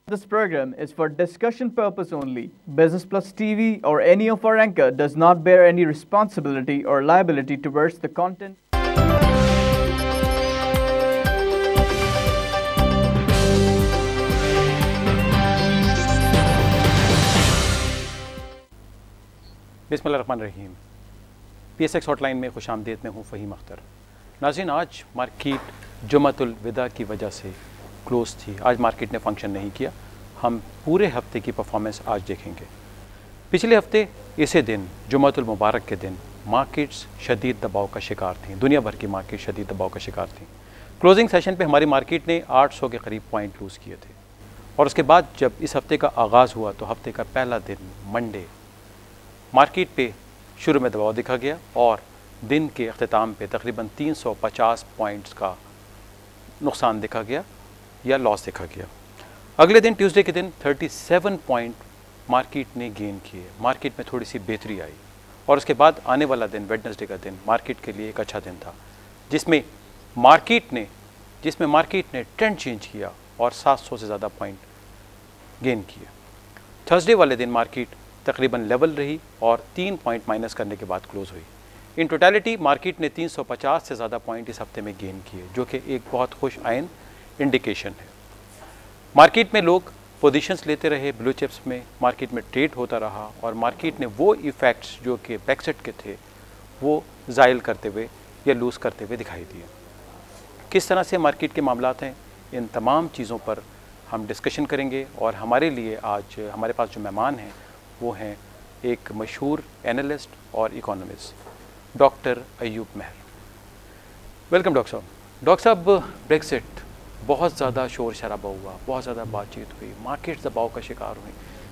This program is for discussion purpose only. Business Plus TV or any of our anchor does not bear any responsibility or liability towards the content. बिस्मिल्लाहिर्रहमानिर्रहीम। PSX hotline में खुशामदीद में हूँ फ़हीम अख्तर। नाज़रीन, आज market जुम्मतुल विदा की वजह से क्लोज थी। आज मार्केट ने फंक्शन नहीं किया। हम पूरे हफ्ते की परफॉर्मेंस आज देखेंगे। पिछले हफ्ते इसी दिन जुम्मतुल मुबारक के दिन मार्केट्स शदीद दबाव का शिकार थी। दुनिया भर की मार्केट शदीद दबाव का शिकार थी। क्लोजिंग सेशन पे हमारी मार्केट ने 800 के करीब पॉइंट लूज़ किए थे और उसके बाद जब इस हफ्ते का आगाज़ हुआ तो हफ्ते का पहला दिन मंडे मार्केट पे शुरू में दबाव दिखा गया और दिन के अख्ताम पे तकरीबन 350 पॉइंट्स का नुकसान दिखा गया या लॉस दिखा गया। अगले दिन ट्यूसडे के दिन 37 पॉइंट मार्केट ने गेन किए। मार्केट में थोड़ी सी बेहतरी आई और उसके बाद आने वाला दिन वेडनेसडे का दिन मार्केट के लिए एक अच्छा दिन था जिसमें मार्केट ने ट्रेंड चेंज किया और 700 से ज़्यादा पॉइंट गेन किए। थर्सडे वाले दिन मार्केट तकरीबन लेवल रही और 3 पॉइंट माइनस करने के बाद क्लोज हुई। इन टोटलिटी मार्केट ने 350 से ज़्यादा पॉइंट इस हफ्ते में गेन किए, जो कि एक बहुत खुश आइन इंडिकेशन है। मार्केट में लोग पोजीशंस लेते रहे, ब्लू चिप्स में मार्केट में ट्रेड होता रहा और मार्केट ने वो इफ़ेक्ट्स जो कि बैकसेट के थे वो ज़ायल करते हुए या लूज़ करते हुए दिखाई दिए। किस तरह से मार्केट के मामलात हैं, इन तमाम चीज़ों पर हम डिस्कशन करेंगे और हमारे लिए आज हमारे पास जो मेहमान हैं वो हैं एक मशहूर एनालिस्ट और इकोनॉमिस्ट डॉक्टर अयूब महर। वेलकम डॉक्टर साहब। डॉक्टर साहब, ब्रेक्सिट बहुत ज़्यादा शोर शराबा हुआ, बहुत ज़्यादा बातचीत हुई, मार्केट दबाव का शिकार हुई।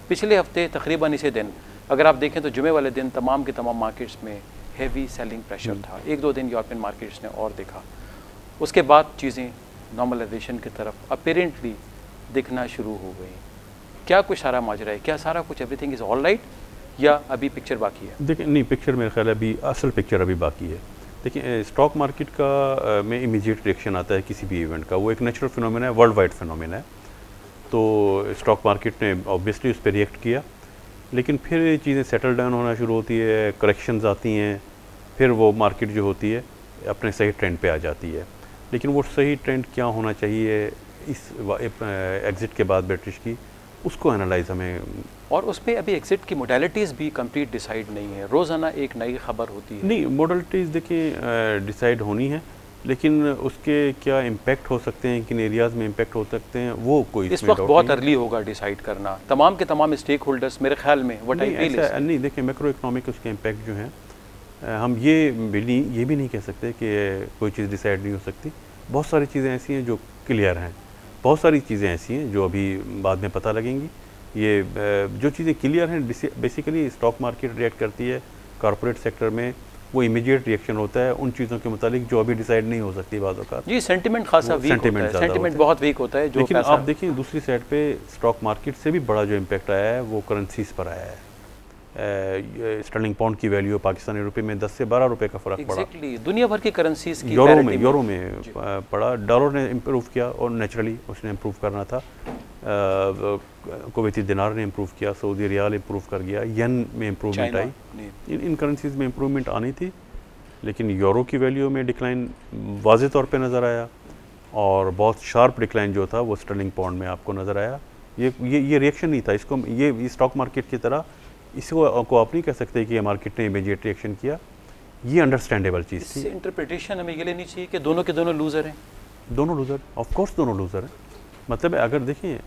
पिछले हफ्ते तकरीबन इसी दिन अगर आप देखें तो जुमे वाले दिन तमाम के तमाम मार्केट्स में हेवी सेलिंग प्रेशर था। एक दो दिन यूरोपियन मार्केट्स ने और देखा। उसके बाद चीज़ें नॉर्मलाइजेशन की तरफ अपेरेंटली दिखना शुरू हो गई। क्या कुछ सारा माजरा है? क्या सारा कुछ एवरीथिंग इज़ ऑल राइट या अभी पिक्चर बाकी है? देखिए, नहीं, पिक्चर मेरे ख्याल है अभी असल पिक्चर अभी बाकी है। देखिए, स्टॉक मार्केट का में इमीडिएट रिएक्शन आता है किसी भी इवेंट का, वो एक नेचुरल फिनोमेना है, वर्ल्ड वाइड फिनोमेना है। तो स्टॉक मार्केट ने ऑब्वियसली उस पर रिएक्ट किया, लेकिन फिर ये चीज़ें सेटल डाउन होना शुरू होती है, करेक्शंस आती हैं, फिर वो मार्केट जो होती है अपने सही ट्रेंड पे आ जाती है। लेकिन वो सही ट्रेंड क्या होना चाहिए इस एग्ज़िट के बाद ब्रिटिश की, उसको एनालाइज हमें, और उस पर अभी एग्जिट की मोडालिटीज़ भी कंप्लीट डिसाइड नहीं है। रोज़ाना एक नई खबर होती है। नहीं, मोडालिटीज़ देखिए डिसाइड होनी है, लेकिन उसके क्या इम्पैक्ट हो सकते हैं, किन एरियाज़ में इम्पैक्ट हो सकते हैं, वो कोई इस वक्त बहुत अर्ली होगा डिसाइड करना। तमाम के तमाम स्टेक होल्डर्स मेरे ख्याल में नहीं, देखिए मैक्रो इकोनॉमिक उसके इम्पैक्ट जो हैं, हम ये भी नहीं कह सकते कि कोई चीज़ डिसाइड नहीं हो सकती। बहुत सारी चीज़ें ऐसी हैं जो क्लियर हैं, बहुत सारी चीज़ें ऐसी हैं जो अभी बाद में पता लगेंगी। ये जो चीज़ें क्लियर हैं, बेसिकली स्टॉक मार्केट रिएक्ट करती है, कॉर्पोरेट सेक्टर में वो इमीडिएट रिएक्शन होता है उन चीज़ों के मुतालिक जो अभी डिसाइड नहीं हो सकती बाज़ औक़ात। जी, सेंटिमेंट खासा वीक होता है, सेंटिमेंट बहुत वीक होता है। लेकिन आप देखिए दूसरी साइड पे स्टॉक मार्केट से भी बड़ा जो इम्पैक्ट आया है वो करेंसीज पर आया है। स्टर्लिंग पाउंड की वैल्यू पाकिस्तानी रुपये में 10 से 12 रुपये का फ़र्क पड़ा। दुनिया भर की करेंसीज की यूरो में पड़ा। डॉलर ने इम्प्रूव किया और नेचुरली उसने इम्प्रूव करना था। कुवैती दिनार ने इम्प्रूव किया, सऊदी रियाल इम्प्रूव कर गया, येन में इम्प्रूवमेंट आई। इन करेंसीज में इम्प्रूवमेंट आनी थी, लेकिन यूरो की वैल्यू में डिक्लाइन वाज़ेह तौर पे नज़र आया और बहुत शार्प डिक्लाइन जो था वो स्टर्लिंग पाउंड में आपको नज़र आया। ये रिएक्शन नहीं था। इसको ये स्टॉक मार्केट की तरह इसको आप नहीं कह सकते कि ये मार्केट ने इमीडिएट रिएक्शन किया। ये अंडरस्टैंडेबल चीज़ थी। इंटरप्रिटेशन हमें ये लेनी चाहिए कि दोनों के दोनों लूज़र हैं। दोनों लूज़र, ऑफ कोर्स दोनों लूज़र हैं। मतलब अगर देखिए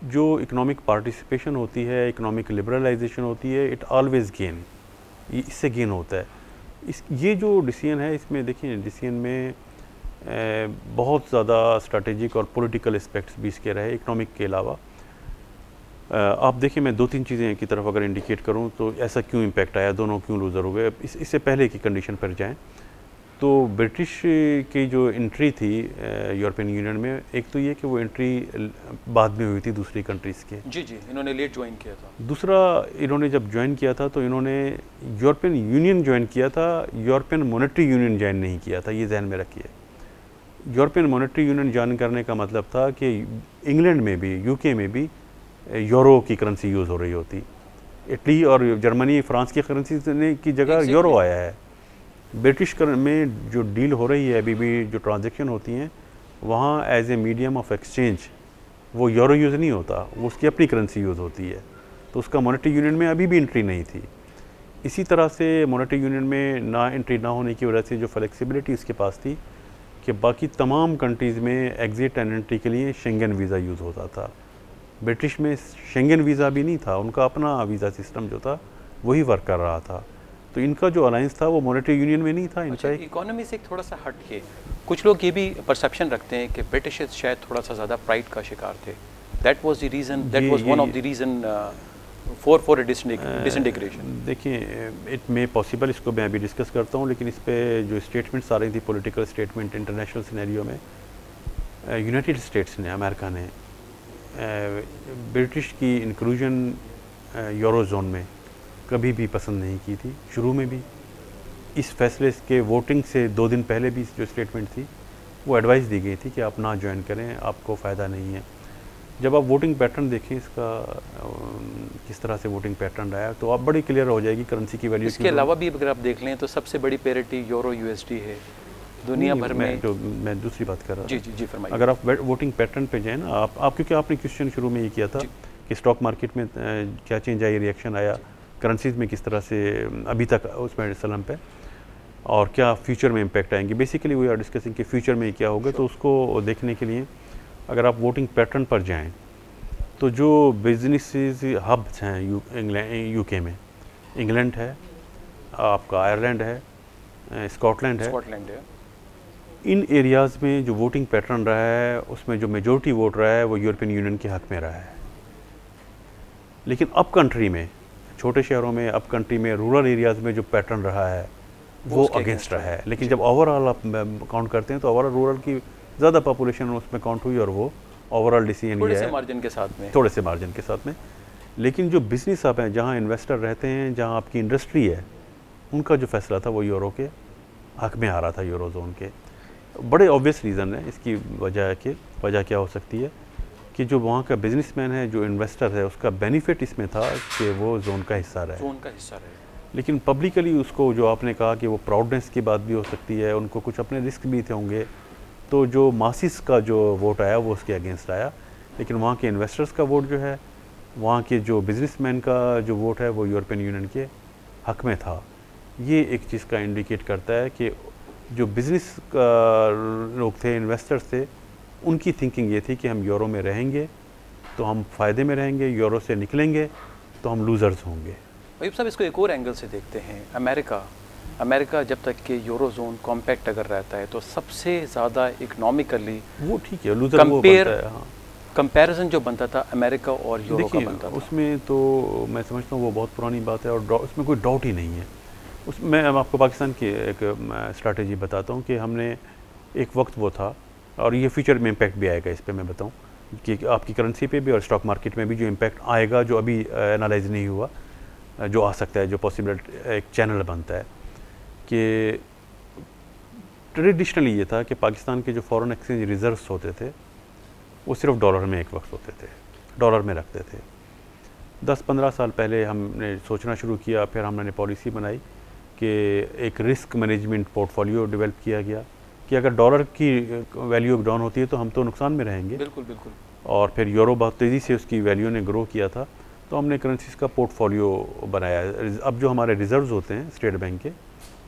जो इकोनॉमिक पार्टिसिपेशन होती है, इकोनॉमिक लिबरलाइजेशन होती है, इट ऑलवेज़ गेन, इससे गेन होता है। ये जो डिसीजन है, इसमें देखिए डिसीजन में बहुत ज़्यादा स्ट्रैटेजिक और पॉलिटिकल एस्पेक्ट्स भी इसके रहे इकोनॉमिक के अलावा। आप देखिए, मैं 2-3 चीज़ें की तरफ अगर इंडिकेट करूं तो ऐसा क्यों इम्पैक्ट आया, दोनों क्यों लूज़र हो गए। इससे पहले की कंडीशन पर जाएं तो ब्रिटिश की जो एंट्री थी यूरोपियन यूनियन में, एक तो ये कि वो एंट्री बाद में हुई थी दूसरी कंट्रीज़ के। जी, इन्होंने लेट ज्वाइन किया था। दूसरा, इन्होंने जब ज्वाइन किया था तो इन्होंने यूरोपियन यूनियन ज्वाइन किया था, यूरोपियन मॉनेटरी यूनियन ज्वाइन नहीं किया था, ये जहन में रखिए। यूरोपियन मॉनेटरी यूनियन ज्वाइन करने का मतलब था कि इंग्लैंड में भी, यूके में भी यूरो की करेंसी यूज़ हो रही होती। इटली और जर्मनी, फ्रांस की करेंसी की जगह यूरो आया है। ब्रिटिश में जो डील हो रही है, अभी भी जो ट्रांजैक्शन होती हैं, वहाँ as a medium of exchange वो यूरो यूज़ नहीं होता, वो उसकी अपनी करेंसी यूज़ होती है। तो उसका मॉनेटरी यूनियन में अभी भी एंट्री नहीं थी। इसी तरह से मॉनेटरी यूनियन में ना एंट्री ना होने की वजह से जो फ्लेक्सिबिलिटी इसके पास थी कि बाकी तमाम कंट्रीज़ में एग्ज़िट एंड एंट्री के लिए शेंगन वीज़ा यूज़ होता था। ब्रिटिश में शेंगन वीज़ा भी नहीं था, उनका अपना वीज़ा सिस्टम जो था वही वर्क कर रहा था। तो इनका जो अलायंस था वो मॉनेटरी यूनियन में नहीं था। इनका इकोनॉमी से थोड़ा सा हट के कुछ लोग ये भी परसेप्शन रखते हैं कि ब्रिटिश शायद थोड़ा सा ज़्यादा प्राइड का शिकार थे। That was the reason, that was one of the reason for disintegration. देखिए, इट मे पॉसिबल, इसको मैं अभी डिस्कस करता हूँ, लेकिन इस पे जो स्टेटमेंट्स आ रही थी, पॉलिटिकल स्टेटमेंट इंटरनेशनल सिनेरियो में, यूनाइटेड स्टेट्स ने, अमेरिका ने ब्रिटिश की इंक्लूजन यूरो जोन में कभी भी पसंद नहीं की थी। शुरू में भी इस फैसले के वोटिंग से 2 दिन पहले भी जो स्टेटमेंट थी वो एडवाइस दी गई थी कि आप ना ज्वाइन करें, आपको फ़ायदा नहीं है। जब आप वोटिंग पैटर्न देखें इसका, किस तरह से वोटिंग पैटर्न रहा है, तो आप बड़ी क्लियर हो जाएगी करेंसी की वैल्यू। इसके अलावा भी अगर आप देख लें तो सबसे बड़ी पेरिटी यूरो यूएसडी है दुनिया भर में। जो मैं दूसरी बात कर रहा हूँ, जी फरमाइए। अगर आप वोटिंग पैटर्न पे जाए ना, आप क्योंकि आपने क्वेश्चन शुरू में ये किया था कि स्टॉक मार्केट में क्या चेंज आई, रिएक्शन आया, करेंसीज में किस तरह से अभी तक उसमें सलम पे, और क्या फ्यूचर में इम्पैक्ट आएंगे। बेसिकली वी आर डिस्कसिंग कि फ्यूचर में क्या होगा। तो उसको देखने के लिए अगर आप वोटिंग पैटर्न पर जाएं तो जो बिजनेसेस हब्स हैं यूके में, इंग्लैंड है, आपका आयरलैंड है, स्कॉटलैंड है, इन एरियाज़ में जो वोटिंग पैटर्न रहा है उसमें जो मेजॉरिटी वोट रहा है वो यूरोपियन यूनियन के हक़ में रहा है। लेकिन अब कंट्री में, छोटे शहरों में, अब कंट्री में रूरल एरियाज़ में जो पैटर्न रहा है वो अगेंस्ट रहा है। लेकिन जब ओवरऑल आप काउंट करते हैं तो ओवरऑल रूरल की ज़्यादा पॉपुलेशन उसमें काउंट हुई और वो ओवरऑल डिसीजन थोड़े से मार्जिन के साथ में। लेकिन जो बिजनेस आप हैं, जहाँ इन्वेस्टर रहते हैं, जहाँ आपकी इंडस्ट्री है, उनका जो फैसला था वो यूरो के हक़ में आ रहा था, यूरो जोन के। बड़े ऑब्वियस रीज़न है इसकी वजह क्या हो सकती है कि जो वहाँ का बिजनेसमैन है, जो इन्वेस्टर है, उसका बेनिफिट इसमें था कि वो जोन का हिस्सा रहे। लेकिन पब्लिकली उसको, जो आपने कहा कि वो प्राउडनेस की बात भी हो सकती है, उनको कुछ अपने रिस्क भी थे होंगे, तो जो मासिस का जो वोट आया वो उसके अगेंस्ट आया। लेकिन वहाँ के इन्वेस्टर्स का वोट जो है, वहाँ के जो बिजनेसमैन का जो वोट है वो यूरोपियन यूनियन के हक़ में था। ये एक चीज़ का इंडिकेट करता है कि जो बिज़नेस लोग थे, इन्वेस्टर्स थे, उनकी थिंकिंग ये थी कि हम यूरो में रहेंगे तो हम फ़ायदे में रहेंगे, यूरो से निकलेंगे तो हम लूज़र्स होंगे। अयूब साहब, इसको एक और एंगल से देखते हैं। अमेरिका जब तक कि यूरो जोन कॉम्पैक्ट अगर रहता है तो सबसे ज़्यादा इकोनॉमिकली वो ठीक है, लूज़र वो बनता है। हाँ, कंपैरिजन जो बनता था अमेरिका और यूरो का बनता था, उसमें तो मैं समझता हूँ वो बहुत पुरानी बात है और उसमें कोई डाउट ही नहीं है। उसमें मैं आपको पाकिस्तान की एक स्ट्रैटेजी बताता हूँ कि हमने एक वक्त वो था, और ये फ्यूचर में इम्पैक्ट भी आएगा, इस पे मैं बताऊँ कि आपकी करेंसी पे भी और स्टॉक मार्केट में भी जो इम्पैक्ट आएगा, जो अभी एनालाइज नहीं हुआ, जो आ सकता है, जो पॉसिबल एक चैनल बनता है, कि ट्रेडिशनली ये था कि पाकिस्तान के जो फॉरेन एक्सचेंज रिजर्व्स होते थे वो सिर्फ डॉलर में एक वक्त होते थे, डॉलर में रखते थे। 10-15 साल पहले हमने सोचना शुरू किया, फिर हमने पॉलिसी बनाई कि एक रिस्क मैनेजमेंट पोर्टफोलियो डेवलप किया गया कि अगर डॉलर की वैल्यू डाउन होती है तो हम तो नुकसान में रहेंगे। बिल्कुल। और फिर यूरो बहुत तेज़ी से उसकी वैल्यू ने ग्रो किया था, तो हमने करेंसीज का पोर्टफोलियो बनाया। अब जो हमारे रिजर्व्स होते हैं स्टेट बैंक के,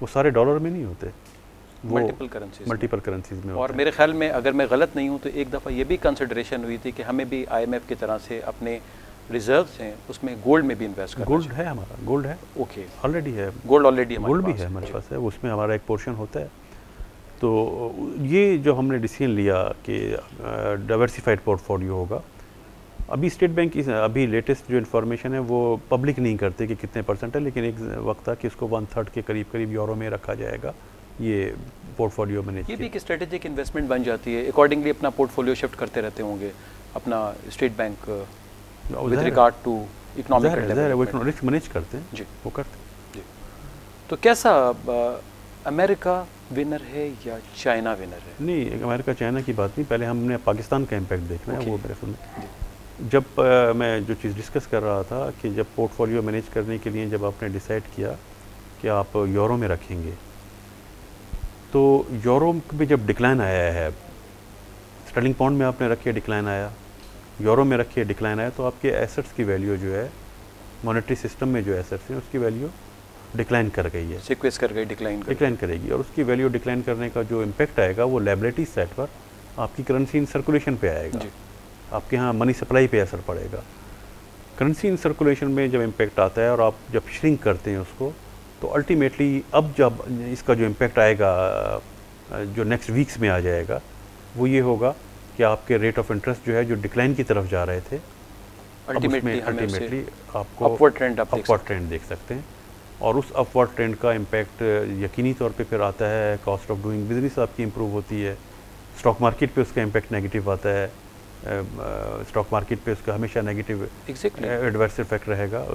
वो सारे डॉलर में नहीं होते, वो मल्टीपल करेंसीज में। और मेरे ख्याल में, अगर मैं गलत नहीं हूँ, तो एक दफ़ा ये भी कंसिडरेशन हुई थी कि हमें भी IMF की तरह से अपने रिजर्व्स हैं उसमें गोल्ड में भी इन्वेस्ट करना। गोल्ड है हमारा, गोल्ड है, ओके, ऑलरेडी है गोल्ड भी है हमारे पास है, उसमें हमारा एक पोर्शन होता है। तो ये जो हमने डिसीजन लिया कि डाइवर्सिफाइड पोर्टफोलियो होगा। अभी स्टेट बैंक अभी लेटेस्ट जो इन्फॉर्मेशन है वो पब्लिक नहीं करते कि कितने परसेंट है, लेकिन एक वक्त था कि इसको 1/3 के करीब यूरो में रखा जाएगा, ये पोर्टफोलियो मैनेज। ये भी एक स्ट्रेटेजिक इन्वेस्टमेंट बन जाती है, अकॉर्डिंगली अपना पोर्टफोलियो शिफ्ट करते रहते होंगे अपना State Bank with regard to economic risk manage करते हैं जी, वो करते हैं जी। तो कैसा अमेरिका विनर है या चाइना विनर है? नहीं, अमेरिका चाइना की बात नहीं, पहले हमने पाकिस्तान का इम्पैक्ट देखना है। वो मेरे सुन, जब मैं जो चीज़ डिस्कस कर रहा था कि जब पोर्टफोलियो मैनेज करने के लिए जब आपने डिसाइड किया कि आप यूरो में रखेंगे, तो यूरो में जब डिक्लाइन आया है, स्टर्लिंग पाउंड में आपने रखे डिक्लाइन आया, यूरो में रखे डिक्लाइन आया, तो आपके एसेट्स की वैल्यू जो है मॉनेटरी सिस्टम में जो एसेट्स हैं उसकी वैल्यू डिक्लाइन कर गई है, सिक्वेंस कर गई, डिक्लाइन करेगी। और उसकी वैल्यू डिक्लाइन करने का जो इम्पैक्ट आएगा वो लायबिलिटी साइड पर आपकी करेंसी इन सर्कुलेशन पे आएगा, आपके यहाँ मनी सप्लाई पे असर पड़ेगा। करेंसी इन सर्कुलेशन में जब इम्पैक्ट आता है और आप जब श्रिंक करते हैं उसको, तो अल्टीमेटली अब जब इसका जो इम्पैक्ट आएगा जो नेक्स्ट वीक्स में आ जाएगा वो ये होगा कि आपके रेट ऑफ इंटरेस्ट जो है जो डिक्लाइन की तरफ जा रहे थे, अल्टीमेटली आपको अपवर्ड ट्रेंड देख सकते हैं। और उस अपवर्ड ट्रेंड का इम्पैक्ट यकीनी तौर पे फिर आता है, कॉस्ट ऑफ डूइंग बिजनेस आपकी इम्प्रूव होती है, स्टॉक मार्केट पे उसका इम्पैक्ट नेगेटिव आता है, स्टॉक मार्केट पे उसका हमेशा नेगेटिव एडवर्स इफेक्ट रहेगा।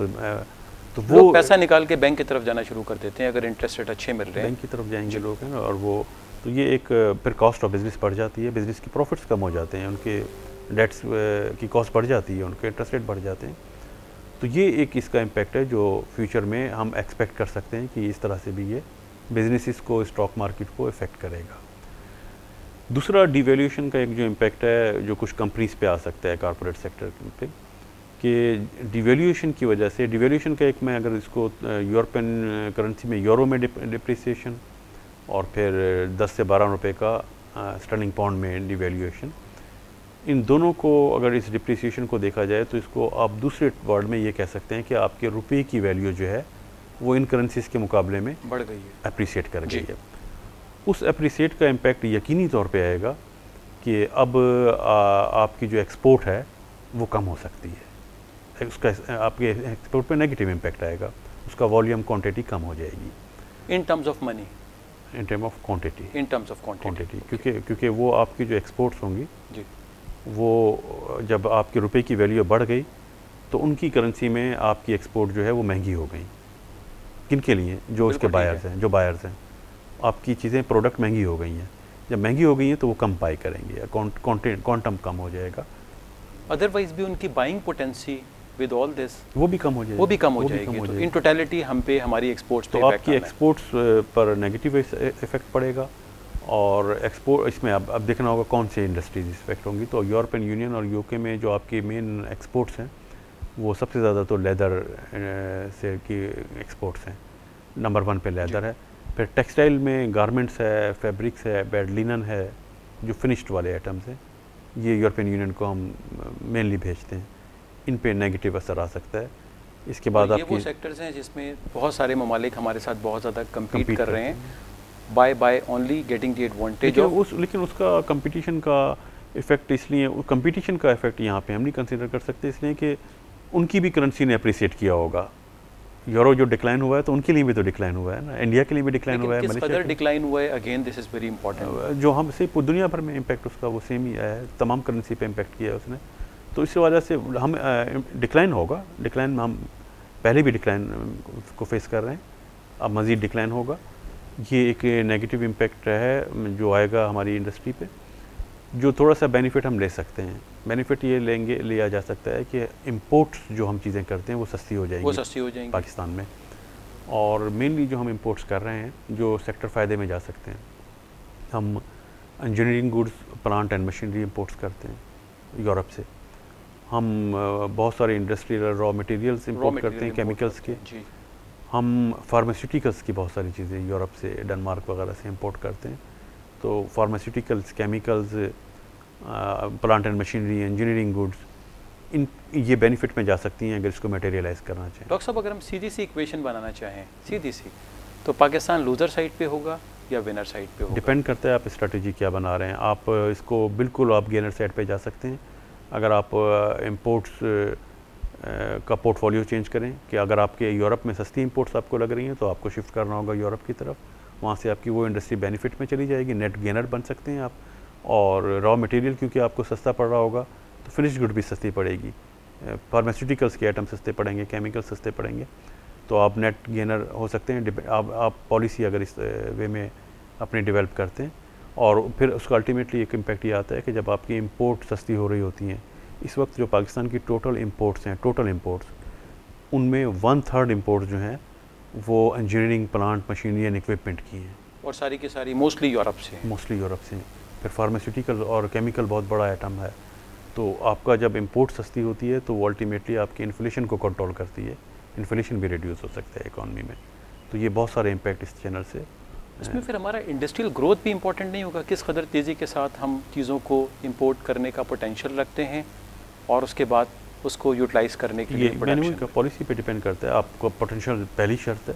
तो वो पैसा निकाल के बैंक की तरफ जाना शुरू कर देते हैं अगर इंटरेस्ट रेट अच्छे मिल रहे हैं, बैंक की तरफ जाएंगे लोग, है ना। और वो तो ये एक फिर कॉस्ट ऑफ बिजनेस बढ़ जाती है, बिजनेस की प्रॉफिट्स कम हो जाते हैं, उनके डेट्स की कॉस्ट बढ़ जाती है, उनके इंटरेस्ट रेट बढ़ जाते हैं। तो ये एक इसका इम्पैक्ट है जो फ्यूचर में हम एक्सपेक्ट कर सकते हैं कि इस तरह से भी ये बिजनेसिस को, स्टॉक मार्केट को इफ़ेक्ट करेगा। दूसरा डिवैल्यूएशन का एक जो इम्पैक्ट है जो कुछ कंपनीज पे आ सकता है कॉर्पोरेट सेक्टर पे, कि डिवैल्यूएशन की वजह से, डिवैल्यूएशन का एक मैं अगर इसको यूरोपियन करेंसी में यूरो में डिप्रिसिएशन और फिर 10 से 12 रुपए का स्टर्लिंग पाउंड में डिवैल्यूएशन, इन दोनों को अगर इस डिप्रिसिएशन को देखा जाए तो इसको आप दूसरे वर्ड में ये कह सकते हैं कि आपके रुपये की वैल्यू जो है वो इन करेंसीज के मुकाबले में बढ़ गई है, अप्रिशिएट कर गई है। उस अप्रिशिएट का इम्पैक्ट यकीनी तौर पे आएगा कि अब आपकी जो एक्सपोर्ट है वो कम हो सकती है, उसका आपके एक्सपोर्ट पे नेगेटिव इम्पैक्ट आएगा, उसका वॉल्यूम क्वांटिटी कम हो जाएगी in terms of money, in term of quantity, in terms of quantity, क्योंकि वो आपकी जो एक्सपोर्ट्स होंगी वो जब आपके रुपए की वैल्यू बढ़ गई तो उनकी करेंसी में आपकी एक्सपोर्ट जो है वो महंगी हो गई। किनके लिए? जो उसके बायर्स हैं, जो बायर्स हैं, आपकी चीज़ें प्रोडक्ट महंगी हो गई हैं। जब महंगी हो गई हैं तो वो कम बाई करेंगे, क्वांटम कम हो जाएगा। अदरवाइज भी उनकी buying potency with all this वो भी कम हो जाएगी, वो भी कम हो जाएगी। तो इन टोटलिटी हम पे हमारी एक्सपोर्ट्स पे तो आपकी एक्सपोर्ट्स पर नेगेटिव इफेक्ट पड़ेगा। और एक्सपोर्ट इसमें अब देखना होगा कौन से इंडस्ट्रीज इफेक्ट होंगी। तो यूरोपियन यूनियन और यूके में जो आपकी मेन एक्सपोर्ट्स हैं वो सबसे ज़्यादा तो लेदर से की एक्सपोर्ट्स हैं, नंबर 1 पे लेदर है। फिर टेक्सटाइल में गारमेंट्स है, फैब्रिक्स है, बेड लिनन है, जो फिनिश्ड वाले आइटम्स हैं, ये यूरोपियन यूनियन को हम मेनली भेजते हैं, इन पे नेगेटिव असर आ सकता है। इसके बाद ये वो सेक्टर्स हैं जिसमें बहुत सारे ममालिक हमारे साथ बहुत ज़्यादा कम्पीट कर रहे हैं, by only getting the advantage of. लेकिन उसका कंपटीशन का इफेक्ट, इसलिए कंपटीशन का इफेक्ट यहाँ पे हम नहीं कंसीडर कर सकते, इसलिए कि उनकी भी करेंसी ने अप्रिशिएट किया होगा। यूरो जो डिक्लाइन हुआ है तो उनके लिए भी तो डिक्लाइन हुआ है ना, इंडिया के लिए भी डिक्लाइन हुआ है, किस कदर डिक्लाइन हुआ है, again this is very important. जो हम से दुनिया भर में इम्पैक्ट उसका वो सेम ही आया है, तमाम करेंसी पे इम्पैक्ट किया है उसने। तो इस वजह से हम डिक्लाइन होगा, डिक्लाइन में हम पहले भी डिक्लाइन को फेस कर रहे हैं, अब मज़ीद डिक्लाइन होगा। ये एक नेगेटिव इम्पैक्ट है जो आएगा हमारी इंडस्ट्री पे, जो थोड़ा सा बेनिफिट हम ले सकते हैं। बेनिफिट ये लिया जा सकता है कि इंपोर्ट्स जो हम चीज़ें करते हैं वो सस्ती हो जाएंगी पाकिस्तान में। और मेनली जो हम इंपोर्ट्स कर रहे हैं जो सेक्टर फ़ायदे में जा सकते हैं, हम engineering goods, plant and machinery imports करते हैं यूरोप से। हम बहुत सारे इंडस्ट्रियल रॉ मटेरियल्स इंपोर्ट करते हैं, केमिकल्स के। हम फार्मास्यूटिकल्स की बहुत सारी चीज़ें यूरोप से, डेनमार्क वगैरह से इंपोर्ट करते हैं। तो pharmaceuticals, chemicals, plant and machinery, engineering goods, इन ये बेनिफिट में जा सकती हैं अगर इसको मटेरियलाइज करना चाहें। डॉक्टर साहब, अगर हम सीधी सी इक्वेशन बनाना चाहें, सीधी सी, तो पाकिस्तान लूजर साइड पे होगा या विनर साइड पे होगा? डिपेंड करता है आप स्ट्रेटजी क्या बना रहे हैं। आप इसको बिल्कुल आप गेनर साइड पे जा सकते हैं अगर आप इंपोर्ट्स का पोर्टफोलियो चेंज करें, कि अगर आपके यूरोप में सस्ती इंपोर्ट्स आपको लग रही हैं तो आपको शिफ्ट करना होगा यूरोप की तरफ, वहाँ से आपकी वो इंडस्ट्री बेनिफिट में चली जाएगी, नेट गेनर बन सकते हैं आप। और रॉ मटेरियल क्योंकि आपको सस्ता पड़ रहा होगा तो फिनिश गुड भी सस्ती पड़ेगी, फार्मास्यूटिकल्स के आइटम सस्ते पड़ेंगे, केमिकल सस्ते पड़ेंगे, तो आप नेट गेनर हो सकते हैं। आप पॉलिसी अगर इस वे में अपनी डेवलप करते हैं। और फिर उसका अल्टीमेटली एक इम्पैक्ट ये आता है कि जब आपकी इंपोर्ट सस्ती हो रही होती हैं, इस वक्त जो पाकिस्तान की टोटल इंपोर्ट्स हैं, टोटल इंपोर्ट्स, उनमें 1/3 इंपोर्ट्स जो हैं वो engineering plant, machinery and equipment की हैं, और सारी की सारी मोस्टली यूरोप से। मोस्टली यूरोप से। फिर फार्मास्यूटिकल और केमिकल बहुत बड़ा आइटम है। तो आपका जब इंपोर्ट सस्ती होती है तो वो अल्टीमेटली आपकी इन्फ्लेशन को कंट्रोल करती है, इन्फ्लेशन भी रिड्यूस हो सकता है इकॉनमी में। तो ये बहुत सारे इम्पैक्ट इस चैनल से। इसमें फिर हमारा इंडस्ट्रियल ग्रोथ भी इंपॉर्टेंट नहीं होगा? किस कदर तेज़ी के साथ हम चीज़ों को इंपोर्ट करने का पोटेंशियल रखते हैं और उसके बाद उसको यूटिलाइज करने के लिए मैनुअल का पॉलिसी पे डिपेंड करता है। आपको पोटेंशियल पहली शर्त है।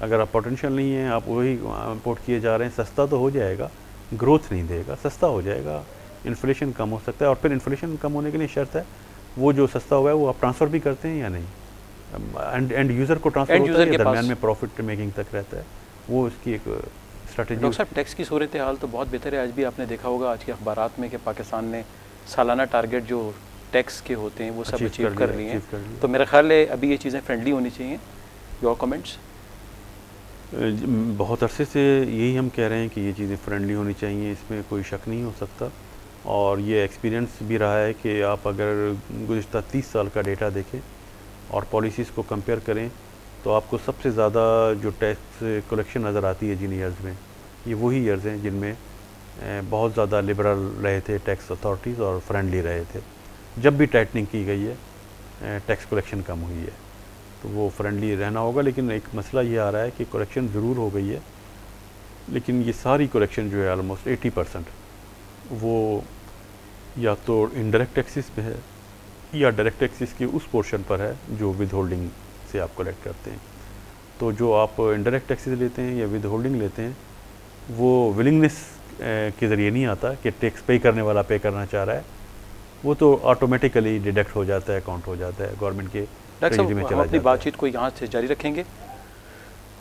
अगर आप पोटेंशियल नहीं है, आप वही इंपोर्ट किए जा रहे हैं, सस्ता तो हो जाएगा, ग्रोथ नहीं देगा, सस्ता हो जाएगा, इन्फ्लेशन कम हो सकता है। और फिर इन्फ्लेशन कम होने के लिए शर्त है वो जो सस्ता हुआ है वो आप ट्रांसफ़र भी करते हैं या नहीं। एंड यूज़र को ट्रांसफ़र होता है, दरमियान में प्रॉफिट मेकिंग तक रहता है, वो इसकी एक स्ट्रैटेजी। डॉक्टर साहब, टैक्स की सूरत हाल तो बहुत बेहतर है। आज भी आपने देखा होगा आज के अखबारात में कि पाकिस्तान ने सालाना टारगेट जो टैक्स के होते हैं वो सब अचीव कर लिए हैं। तो मेरा ख्याल है अभी ये चीज़ें फ्रेंडली होनी चाहिए। Your comments? बहुत अरसे से यही हम कह रहे हैं कि ये चीज़ें फ्रेंडली होनी चाहिए, इसमें कोई शक नहीं हो सकता। और ये एक्सपीरियंस भी रहा है कि आप अगर गुज़िश्ता 30 साल का डेटा देखें और पॉलिसीज़ को कंपेयर करें तो आपको सबसे ज़्यादा जो टैक्स कलेक्शन नज़र आती है जिन ईयर्स में, ये वही ईयर्स हैं जिनमें बहुत ज़्यादा लिबरल रहे थे टैक्स अथॉरिटीज़ और फ्रेंडली रहे थे। जब भी टाइटनिंग की गई है, टैक्स कलेक्शन कम हुई है, तो वो फ्रेंडली रहना होगा। लेकिन एक मसला ये आ रहा है कि कलेक्शन ज़रूर हो गई है, लेकिन ये सारी कलेक्शन जो है ऑलमोस्ट 80% वो या तो इनडायरेक्ट टैक्सेस पे है या डायरेक्ट टैक्सेस के उस पोर्शन पर है जो विद होल्डिंग से आप कलेक्ट करते हैं। तो जो आप इनडायरेक्ट टैक्सेस लेते हैं या विद होल्डिंग लेते हैं वो विलिंगनेस के ज़रिए नहीं आता कि टैक्स पे करने वाला पे करना चाह रहा है, वो तो ऑटोमेटिकली डिडक्ट हो जाता है, काउंट हो जाता है, गवर्नमेंट के ट्रेजरी में चला जाता है। अपनी बातचीत को यहाँ से जारी रखेंगे।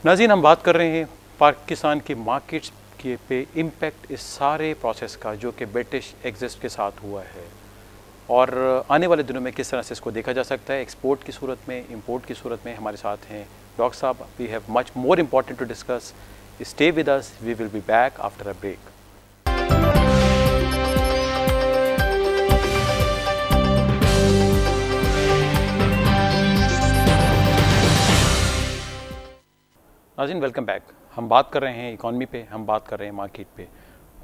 नाज़रीन, हम बात कर रहे हैं पाकिस्तान की मार्केट्स के पे इम्पैक्ट इस सारे प्रोसेस का जो कि ब्रिटिश एग्जिस्ट के साथ हुआ है, और आने वाले दिनों में किस तरह से इसको देखा जा सकता है एक्सपोर्ट की सूरत में, इंपोर्ट की सूरत में। हमारे साथ हैं डॉक्टर साहब। We have much more important to discuss. Stay with us, we will be back after a break. नाज़रीन, वेलकम बैक। हम बात कर रहे हैं इकॉनमी पे, हम बात कर रहे हैं मार्केट पे,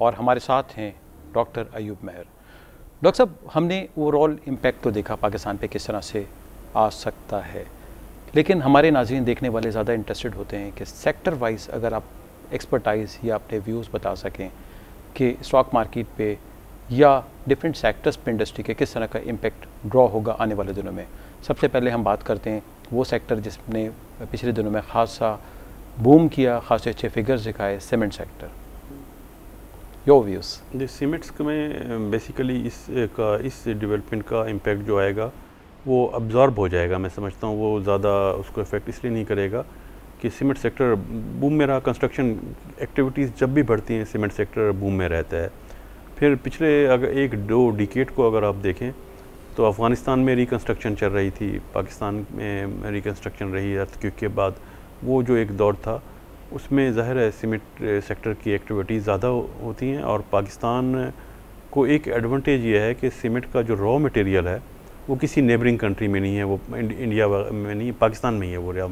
और हमारे साथ हैं डॉक्टर अयूब मेहर। डॉक्टर साहब, हमने ओवरऑल इम्पैक्ट तो देखा पाकिस्तान पे किस तरह से आ सकता है, लेकिन हमारे नाज़रीन देखने वाले ज़्यादा इंटरेस्टेड होते हैं कि सेक्टर वाइज अगर आप एक्सपर्टाइज़ या अपने व्यूज़ बता सकें कि स्टॉक मार्केट पे या डिफरेंट सेक्टर्स पे इंडस्ट्री के किस तरह का इम्पैक्ट ड्रॉ होगा आने वाले दिनों में। सबसे पहले हम बात करते हैं वो सेक्टर जिसने पिछले दिनों में खासा बूम किया, खासे अच्छे फिगर्स दिखाए, cement sector. Your views? Cements में बेसिकली इस डेवलपमेंट का इम्पैक्ट जो आएगा वो अब्जॉर्ब हो जाएगा। मैं समझता हूँ वो ज़्यादा उसको इफेक्ट इसलिए नहीं करेगा कि सीमेंट सेक्टर बूम में रहा। कंस्ट्रक्शन एक्टिविटीज़ जब भी बढ़ती हैं सीमेंट सेक्टर बूम में रहता है। फिर पिछले अगर 1-2 डिकेड को अगर आप देखें तो अफ़गानिस्तान में रिकन्स्ट्रक्शन चल रही थी, पाकिस्तान में रिकन्स्ट्रक्शन रही अर्थक्वेक के बाद। वो जो एक दौर था उसमें ज़ाहिर है सीमेंट सेक्टर की एक्टिविटीज़ ज़्यादा होती हैं। और पाकिस्तान को एक एडवांटेज ये है कि सीमेंट का जो रॉ मटेरियल है वो किसी नेबरिंग कंट्री में नहीं है, वो इंडिया में नहीं, पाकिस्तान में ही है वो।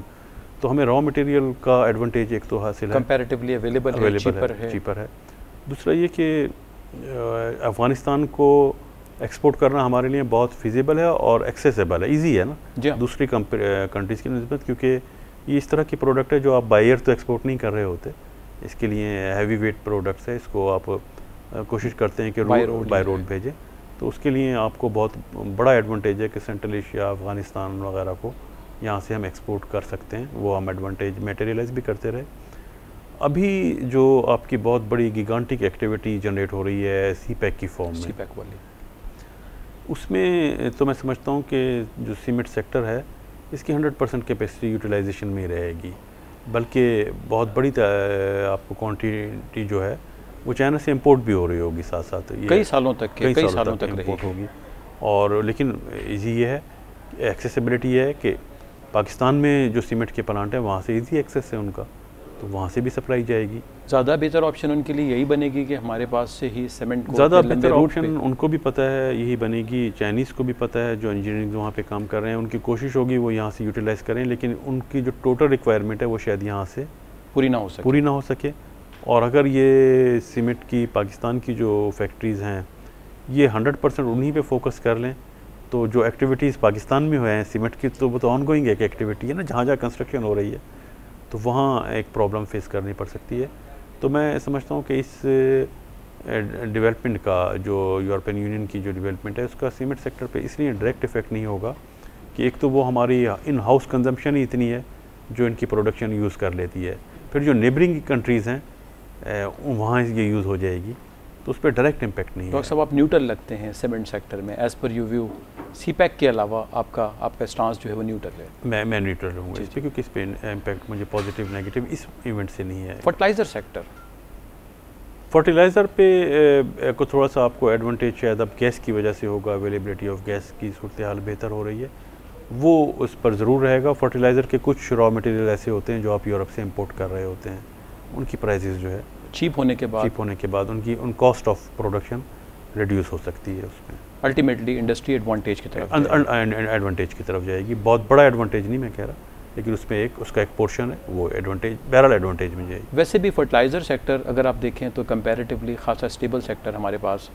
तो हमें रॉ मटेरियल का एडवांटेज एक तो हासिल है, कंपैरेटिवली अवेलेबल है, चीपर है। दूसरा ये कि अफ़गानिस्तान को एक्सपोर्ट करना हमारे लिए बहुत फिजिबल है और एक्सेसिबल है, इजी है ना दूसरी कंट्रीज़ की निस्बत, क्योंकि ये इस तरह की प्रोडक्ट है जो आप बाय एयर तो एक्सपोर्ट नहीं कर रहे होते। इसके लिए हैवी वेट प्रोडक्ट्स है, इसको आप कोशिश करते हैं कि बाय रोड भेजें। तो उसके लिए आपको बहुत बड़ा एडवांटेज है कि सेंट्रल एशिया, अफ़गानिस्तान वगैरह को यहाँ से हम एक्सपोर्ट कर सकते हैं। वो हम एडवांटेज मटेरियलाइज भी करते रहे। अभी जो आपकी बहुत बड़ी गिगांटिक एक्टिविटी जनरेट हो रही है सीपैक की फॉर्म में, सीपैक वाली, उसमें तो मैं समझता हूँ कि जो सीमेंट सेक्टर है इसकी 100% कैपेसिटी यूटिलाइजेशन में रहेगी, बल्कि बहुत बड़ी आपको क्वांटिटी जो है वो चाइना से इंपोर्ट भी हो रही होगी साथ साथ। कई सालों तक इंपोर्ट होगी। और लेकिन ये है एक्सेसिबिलिटी है कि पाकिस्तान में जो सीमेंट के प्लांट हैं वहाँ से इजी एक्सेस है उनका, तो वहाँ से भी सप्लाई जाएगी। ज़्यादा बेहतर ऑप्शन उनके लिए यही बनेगी कि हमारे पास से ही सीमेंट को ज़्यादा बेहतर ऑप्शन उनको भी पता है यही बनेगी, चाइनीज़ को भी पता है, जो इंजीनियरिंग वहाँ पे काम कर रहे हैं, उनकी कोशिश होगी वो यहाँ से यूटिलाइज़ करें, लेकिन उनकी जो टोटल रिक्वायरमेंट है वो शायद यहाँ से पूरी ना हो सके। और अगर ये सीमेंट की पाकिस्तान की जो फैक्ट्रीज़ हैं ये 100% उन्हीं पे फोकस कर लें, तो जो एक्टिविटीज़ पाकिस्तान में हुए हैं सीमेंट की, तो वो तो ऑनगोइंग एक एक्टिविटी है ना, जहाँ जहाँ कंस्ट्रक्शन हो रही है, तो वहाँ एक प्रॉब्लम फेस करनी पड़ सकती है। तो मैं समझता हूँ कि इस डेवलपमेंट का जो यूरोपियन यूनियन की जो डेवलपमेंट है उसका सीमेंट सेक्टर पे इसलिए डायरेक्ट इफेक्ट नहीं होगा कि एक तो वो हमारी इन हाउस कंजम्पशन ही इतनी है जो इनकी प्रोडक्शन यूज़ कर लेती है, फिर जो नेबरिंग कंट्रीज़ हैं वहाँ ये यूज़ हो जाएगी, तो उस पर डायरेक्ट इम्पैक्ट नहीं है। डॉक्टर साहब आप न्यूट्रल लगते हैं सीमेंट सेक्टर में, as per you view CPEC के अलावा आपका स्टांस जो है वो न्यूट्रल है? मैं न्यूट्रल रहूँगा इस पर, क्योंकि इस पर इम्पैक्ट मुझे पॉजिटिव नेगेटिव इस इवेंट से नहीं है। फर्टिलाइज़र पे को थोड़ा सा आपको एडवांटेज शायद अब गैस की वजह से होगा, अवेलेबिलिटी ऑफ गैस की सूरत हाल बेहतर हो रही है, वो उस पर ज़रूर रहेगा। फर्टिलाइज़र के कुछ रॉ मटेरियल ऐसे होते हैं जो आप यूरोप से इंपोर्ट कर रहे होते हैं, उनकी प्राइसेस जो है चीप होने के बाद उन कॉस्ट ऑफ प्रोडक्शन रिड्यूस हो सकती है, उसमें अल्टीमेटली इंडस्ट्री एडवांटेज की तरफ एडवांटेज की तरफ जाएगी। बहुत बड़ा एडवांटेज नहीं मैं कह रहा, लेकिन उसमें उसका एक पोर्शन है वो एडवांटेज, बहरहाल एडवांटेज में जाएगी। वैसे भी फर्टिलाइज़र सेक्टर अगर आप देखें तो कंपैरेटिवली खासा स्टेबल सेक्टर हमारे पास।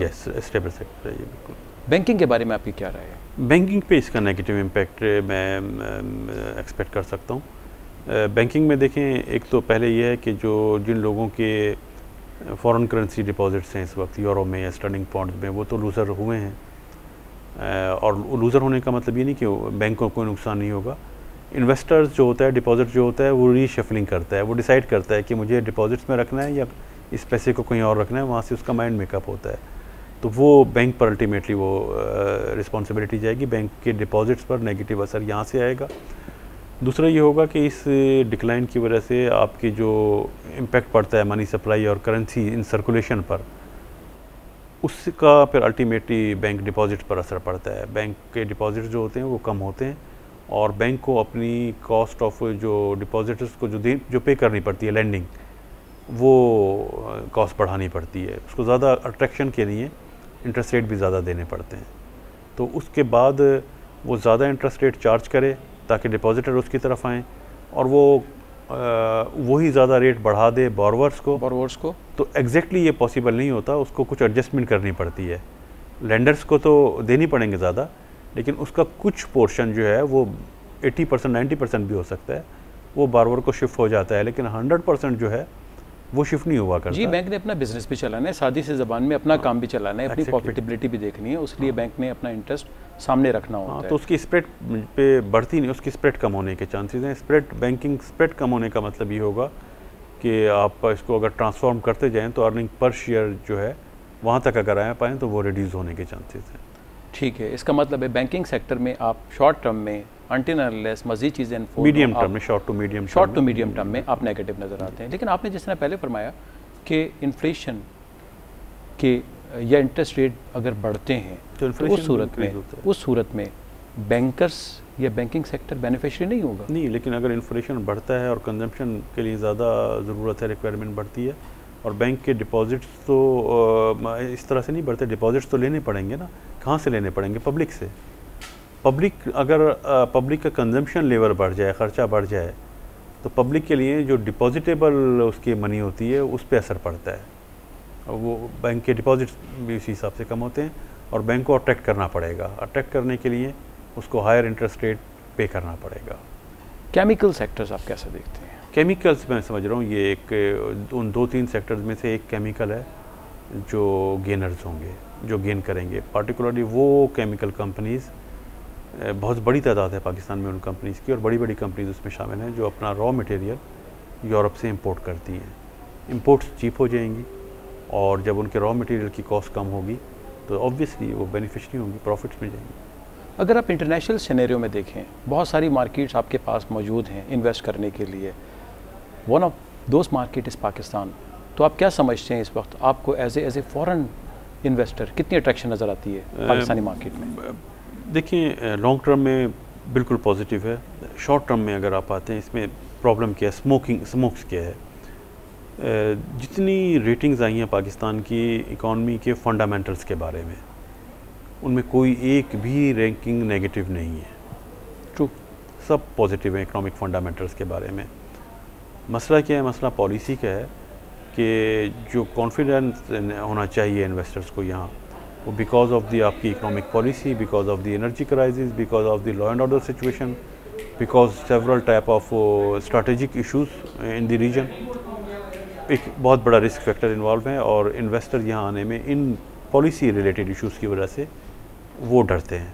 यस, स्टेबल सेक्टर है ये बिल्कुल। बैंकिंग के बारे में आपकी क्या राय है? बैंकिंग पे इसका नेगेटिव इम्पैक्ट मैं एक्सपेक्ट कर सकता हूँ। बैंकिंग में देखें, एक तो पहले ये है कि जिन लोगों के फॉरेन करेंसी डिपॉजिट्स हैं इस वक्त यूरो में या स्टर्लिंग पाउंड्स में, वो तो लूज़र हुए हैं। और लूज़र होने का मतलब ये नहीं कि बैंकों को कोई नुकसान नहीं होगा। इन्वेस्टर्स जो होता है, डिपॉजिट जो होता है वो रीशफलिंग करता है, वो डिसाइड करता है कि मुझे डिपॉजिट्स में रखना है या इस पैसे को कहीं और रखना है, वहाँ से उसका माइंड मेकअप होता है। तो वो बैंक पर अल्टीमेटली वो रिस्पॉन्सिबिलिटी जाएगी, बैंक के डिपॉजिट्स पर नेगेटिव असर यहाँ से आएगा। दूसरा ये होगा कि इस डिक्लाइन की वजह से आपकी जो इम्पैक्ट पड़ता है मनी सप्लाई और करेंसी इन सर्कुलेशन पर, उसका फिर अल्टीमेटली बैंक डिपॉजिट पर असर पड़ता है। बैंक के डिपॉजिट जो होते हैं वो कम होते हैं और बैंक को अपनी कॉस्ट ऑफ जो डिपॉजिटर्स को जो पे करनी पड़ती है लेंडिंग, वो कॉस्ट बढ़ानी पड़ती है। उसको ज़्यादा अट्रैक्शन के लिए इंटरेस्ट रेट भी ज़्यादा देने पड़ते हैं, तो उसके बाद वो ज़्यादा इंटरेस्ट रेट चार्ज करे ताकि डिपॉजिटर उसकी तरफ आएँ और वो वही ज़्यादा रेट बढ़ा दे बोरोवर्स को। तो एग्जैक्टली ये पॉसिबल नहीं होता, उसको कुछ एडजस्टमेंट करनी पड़ती है। लेंडर्स को तो देनी पड़ेंगे ज़्यादा, लेकिन उसका कुछ पोर्शन जो है वो 80% 90% भी हो सकता है, वो बोरोवर को शिफ्ट हो जाता है, लेकिन 100% जो है वो शिफ्ट नहीं हुआ करता। जी, बैंक ने अपना बिजनेस भी चलाना है, सादी से ज़बान में अपना काम भी चलाना है, अपनी प्रॉफिटेबिलिटी भी देखनी है, उसलिए बैंक ने अपना इंटरेस्ट सामने रखना होता है। तो उसकी स्प्रेड पे बढ़ती नहीं, उसकी स्प्रेड कम होने के चांसेस हैं। बैंकिंग स्प्रेड कम होने का मतलब ये होगा कि आप इसको अगर ट्रांसफॉर्म करते जाएँ तो अर्निंग पर शेयर जो है वहाँ तक अगर आ पाएँ तो वो रिड्यूस होने के चांसेस हैं। ठीक है, इसका मतलब है बैंकिंग सेक्टर में आप शॉर्ट टर्म में अनटिल अनलेस मज़ीद चीज़ें मीडियम टर्म में, शॉर्ट टू मीडियम टर्म में आप नेगेटिव नज़र आते हैं। लेकिन आपने जिस तरह पहले फरमाया कि इन्फ्लेशन के या इंटरेस्ट रेट अगर बढ़ते हैं तो उस सूरत में बैंकर्स या बैंकिंग सेक्टर बेनिफिशियरी नहीं होगा? नहीं, लेकिन अगर इन्फ्लेशन बढ़ता है और कंजम्पशन के लिए ज़्यादा ज़रूरत है, रिक्वायरमेंट बढ़ती है और बैंक के डिपॉजिट्स तो इस तरह से नहीं बढ़ते, डिपॉजिट्स तो लेने पड़ेंगे ना। कहाँ से लेने पड़ेंगे? पब्लिक से। अगर पब्लिक का कंजम्पशन लेवल बढ़ जाए, ख़र्चा बढ़ जाए, तो पब्लिक के लिए जो डिपॉजिटेबल उसकी मनी होती है उस पर असर पड़ता है। वो बैंक के डिपॉजिट्स भी उसी हिसाब से कम होते हैं और बैंक को अट्रैक्ट करना पड़ेगा। अट्रैक्ट करने के लिए उसको हायर इंटरेस्ट रेट पे करना पड़ेगा। केमिकल सेक्टर्स आप कैसे देखते हैं? केमिकल्स मैं समझ रहा हूँ ये एक उन 2-3 सेक्टर्स में से एक केमिकल है जो गेनर्स होंगे, जो गेन करेंगे। पार्टिकुलरली वो केमिकल कंपनीज़, बहुत बड़ी तादाद है पाकिस्तान में उन कंपनीज़ की और बड़ी बड़ी कंपनीज उसमें शामिल हैं जो अपना रॉ मटेरियल यूरोप से इंपोर्ट करती हैं। इंपोर्ट्स चीप हो जाएंगी और जब उनके रॉ मटेरियल की कॉस्ट कम होगी तो ऑब्वियसली वो बेनिफिशरी होंगी, प्रॉफिट्स में जाएंगी। अगर आप इंटरनेशनल सिनेरियो में देखें, बहुत सारी मार्केट्स आपके पास मौजूद हैं इन्वेस्ट करने के लिए, one of those market is Pakistan. तो आप क्या समझते हैं इस वक्त आपको एज ए फॉरेन इन्वेस्टर कितनी अट्रैक्शन नज़र आती है पाकिस्तानी मार्केट में? देखिए, लॉन्ग टर्म में बिल्कुल पॉजिटिव है। शॉर्ट टर्म में अगर आप आते हैं, इसमें प्रॉब्लम क्या है, स्मोक्स क्या है। जितनी रेटिंग्स आई हैं पाकिस्तान की इकॉनमी के फंडामेंटल्स के बारे में, उनमें कोई एक भी रैंकिंग नेगेटिव नहीं है। ट्रू, सब पॉजिटिव है इकोनॉमिक फंडामेंटल्स के बारे में। मसला क्या है, मसला पॉलिसी का है कि जो कॉन्फिडेंस होना चाहिए इन्वेस्टर्स को यहाँ, वो बिकॉज ऑफ दी आपकी economic policy, because of the energy crisis, because of the law and order situation, because several type of strategic issues in the region, एक बहुत बड़ा रिस्क फैक्टर इन्वॉल्व है। और इन्वेस्टर यहाँ आने में इन पॉलिसी रिलेटेड इश्यूज़ की वजह से वो डरते हैं।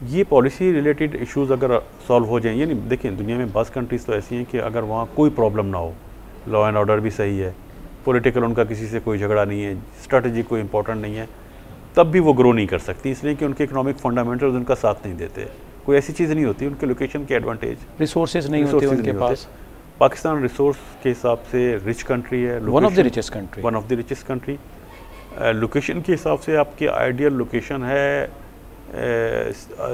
ये पॉलिसी रिलेटेड इश्यूज़ अगर सॉल्व हो जाएं, यानी देखें दुनिया में बस कंट्रीज़ तो ऐसी हैं कि अगर वहाँ कोई प्रॉब्लम ना हो, लॉ एंड ऑर्डर भी सही है, पॉलिटिकल उनका किसी से कोई झगड़ा नहीं है, स्ट्रैटेजी कोई इंपॉर्टेंट नहीं है, तब भी वो ग्रो नहीं कर सकती, इसलिए कि उनके इकोनॉमिक फंडामेंटल्स उनका साथ नहीं देते। कोई ऐसी चीज़ नहीं होती, उनके लोकेशन के एडवांटेज, रिसोर्सेज नहीं होते उनके पास। पाकिस्तान रिसोर्स के हिसाब से रिच कंट्री है, one of the richest country. Location के हिसाब से आपकी आइडियल लोकेशन है,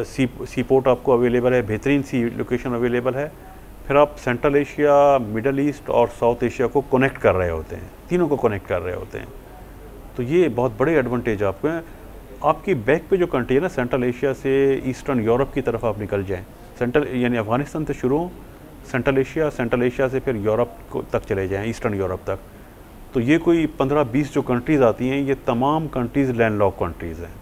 सी पोर्ट आपको अवेलेबल है, बेहतरीन सी लोकेशन अवेलेबल है। फिर आप सेंट्रल एशिया, मिडल ईस्ट और साउथ एशिया को कनेक्ट कर रहे होते हैं, तीनों को कनेक्ट कर रहे होते हैं। तो ये बहुत बड़े एडवांटेज आपको हैं। आपकी बैक पे जो कंट्री है ना, सेंट्रल एशिया से ईस्टर्न यूरोप की तरफ आप निकल जाएं, सेंट्रल यानी अफगानिस्तान से शुरू हो, सेंट्रल एशिया से फिर यूरोप तक चले जाएं, ईस्टर्न यूरोप तक। तो ये कोई 15-20 जो कंट्रीज़ आती हैं, ये तमाम कंट्रीज़ लैंडलॉक कंट्रीज़ हैं।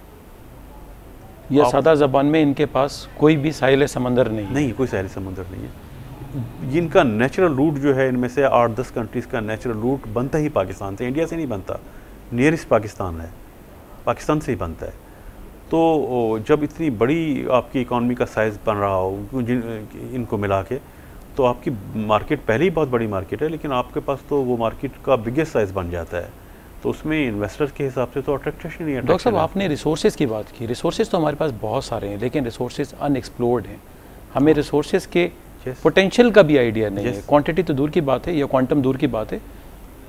या सादा ज़बान में इनके पास कोई भी साहिल समंदर नहीं, कोई साहिल समंदर नहीं है। इनका नेचुरल रूट जो है, इनमें से 8-10 कंट्रीज़ का नेचुरल रूट बनता ही पाकिस्तान से, इंडिया से नहीं बनता। नियरेस्ट पाकिस्तान है, पाकिस्तान से ही बनता है। तो जब इतनी बड़ी आपकी इकॉनमी का साइज़ बन रहा हो इनको मिला के, तो आपकी मार्केट पहले ही बहुत बड़ी मार्केट है, लेकिन आपके पास तो वो मार्केट का बिगेस्ट साइज़ बन जाता है। तो उसमें इन्वेस्टर्स के हिसाब से तो अट्रैक्शन नहीं है। डॉक्टर साहब, आपने रिसोर्सेज की बात की। रिसोर्सेज तो हमारे पास बहुत सारे हैं, लेकिन रिसोर्सेज अनएक्सप्लोर्ड हैं। हमें रिसोर्सेज के पोटेंशियल का भी आइडिया नहीं है। क्वांटिटी तो दूर की बात है, या क्वांटम दूर की बात है,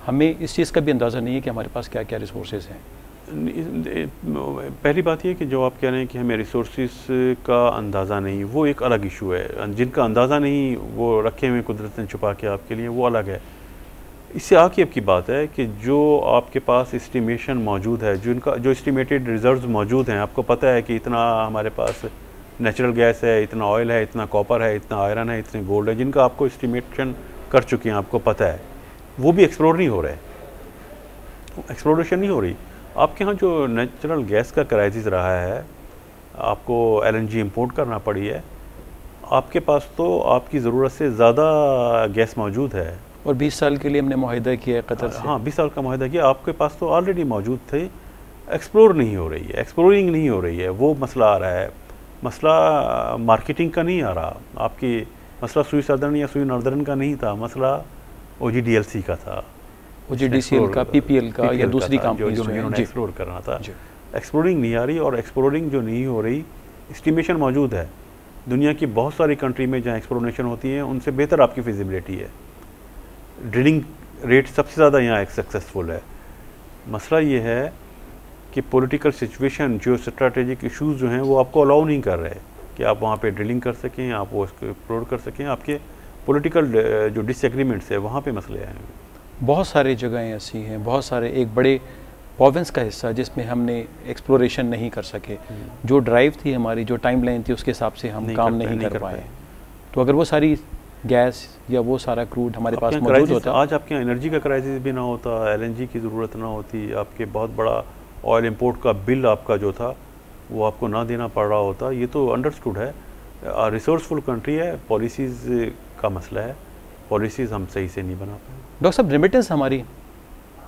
हमें इस चीज़ का भी अंदाज़ा नहीं है कि हमारे पास क्या क्या रिसोर्सेज हैं। पहली बात ये कि जो आप कह रहे हैं कि हमें रिसोर्सेज का अंदाज़ा नहीं, वो एक अलग इशू है। जिनका अंदाज़ा नहीं वो रखे हुए कुदरत ने छुपा के आपके लिए, वो अलग है। इससे आगे की बात है कि जो आपके पास एस्टिमेशन मौजूद है, जो एस्टिमेटेड रिजर्व्स मौजूद हैं, आपको पता है कि इतना हमारे पास नेचुरल गैस है, इतना ऑयल है, इतना कॉपर है, इतना आयरन है, इतने गोल्ड है, जिनका आपको एस्टिमेशन कर चुके हैं, आपको पता है, वो भी एक्सप्लोर नहीं हो रहे, एक्सप्लोरेशन नहीं हो रही। आपके यहाँ जो नेचुरल गैस का क्राइसिस रहा है, आपको LNG इंपोर्ट करना पड़ी है, आपके पास तो आपकी ज़रूरत से ज़्यादा गैस मौजूद है। और 20 साल के लिए हमने मुआहिदा किया है कतर से। हाँ, 20 साल का मुआहिदा किया, आपके पास तो ऑलरेडी मौजूद थे। एक्सप्लोर नहीं हो रही है, एक्सप्लोरिंग नहीं हो रही है, वो मसला आ रहा है। मसला मार्केटिंग का नहीं आ रहा, आपकी मसला सुई सदर्न या सुई नॉर्दर्न का नहीं था, मसला OGDLC का था, OGDCL का, PPL का या दूसरी कंपनी जो एक्सप्लोर करना था। एक्सप्लोरिंग नहीं आ रही, और एक्सप्लोरिंग जो नहीं हो रही, एस्टिमेशन मौजूद है दुनिया की बहुत सारी कंट्री में जहाँ एक्सप्लोरेशन होती है, उनसे बेहतर आपकी फिजिबिलिटी है। ड्रिलिंग रेट सबसे ज़्यादा यहाँ एक सक्सेसफुल है। मसला ये है कि पॉलिटिकल सिचुएशन, जो स्ट्रैटेजिक इश्यूज़ जो हैं, वो आपको अलाउ नहीं कर रहे कि आप वहाँ पे ड्रिलिंग कर सकें, आप वो इसको एक्सप्लोर कर सकें। आपके पॉलिटिकल जो डिसएग्रीमेंट्स है, वहाँ पे मसले हैं। बहुत सारी जगहें ऐसी हैं, बहुत सारे एक बड़े प्रोविंस का हिस्सा जिसमें हमने एक्सप्लोरेशन नहीं कर सके। जो ड्राइव थी हमारी, जो टाइम लाइन थी, उसके हिसाब से हम काम नहीं कर पाए। तो अगर वो सारी गैस या वो सारा क्रूड हमारे पास मौजूद होता, आज आपके यहाँ एनर्जी का क्राइसिस भी ना होता, LNG की ज़रूरत ना होती, आपके बहुत बड़ा ऑयल इंपोर्ट का बिल आपका जो था वो आपको ना देना पड़ रहा होता। ये तो अंडरस्टूड है। रिसोर्सफुल कंट्री है, पॉलिसीज़ का मसला है, पॉलिसीज़ हम सही से नहीं बना पाए। डॉक्टर साहब, रेमिटेंस हमारी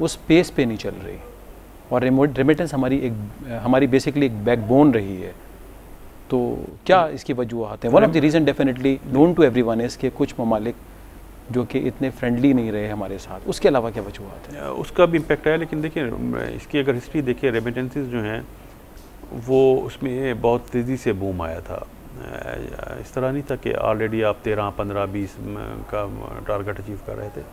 उस पेस पे नहीं चल रही, और रेमिटेंस हमारी बेसिकली एक बैकबोन रही है। तो क्या इसकी वजूहत हैं? One of the reason definitely known to everyone is कि कुछ ममालिक जो कि इतने फ्रेंडली नहीं रहे हमारे साथ। उसके अलावा क्या वजूहत है? उसका भी इम्पेक्ट है, लेकिन देखिए इसकी अगर हिस्ट्री देखिए, रेमिटेंसेस जो हैं वो उसमें बहुत तेज़ी से बूम आया था। इस तरह नहीं था कि ऑलरेडी आप 13, 15, 20 का टारगेट अचीव कर रहे थे।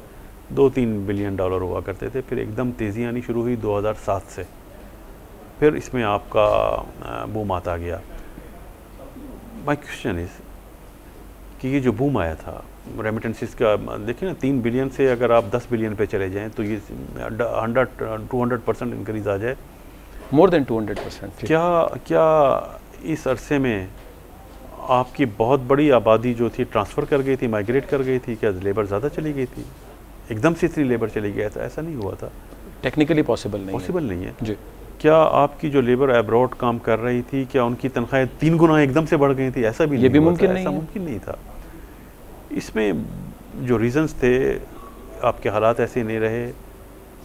$2-3 बिलियन हुआ करते थे, फिर एकदम तेज़ी आनी शुरू हुई 2007 से, फिर इसमें आपका बूम आता गया। माय क्वेश्चन इज़ कि ये जो बूम आया था रेमिटेंसेस का, देखिए ना 3 बिलियन से अगर आप 10 बिलियन पे चले जाएं तो ये 200% इंक्रीज आ जाए, मोर देन 200%। क्या इस अरसे में आपकी बहुत बड़ी आबादी जो थी ट्रांसफ़र कर गई थी, माइग्रेट कर गई थी? क्या लेबर ज़्यादा चली गई थी? एकदम से इतनी लेबर चली गया था? ऐसा नहीं हुआ था, टेक्निकली पॉसिबल नहीं है जी। क्या आपकी जो लेबर अब्रॉड काम कर रही थी, क्या उनकी तनख्वाहें 3 गुना एकदम से बढ़ गई थी? ऐसा भी ये भी मुमकिन नहीं, ऐसा मुमकिन नहीं था। इसमें जो रीज़न्स थे, आपके हालात ऐसे नहीं रहे,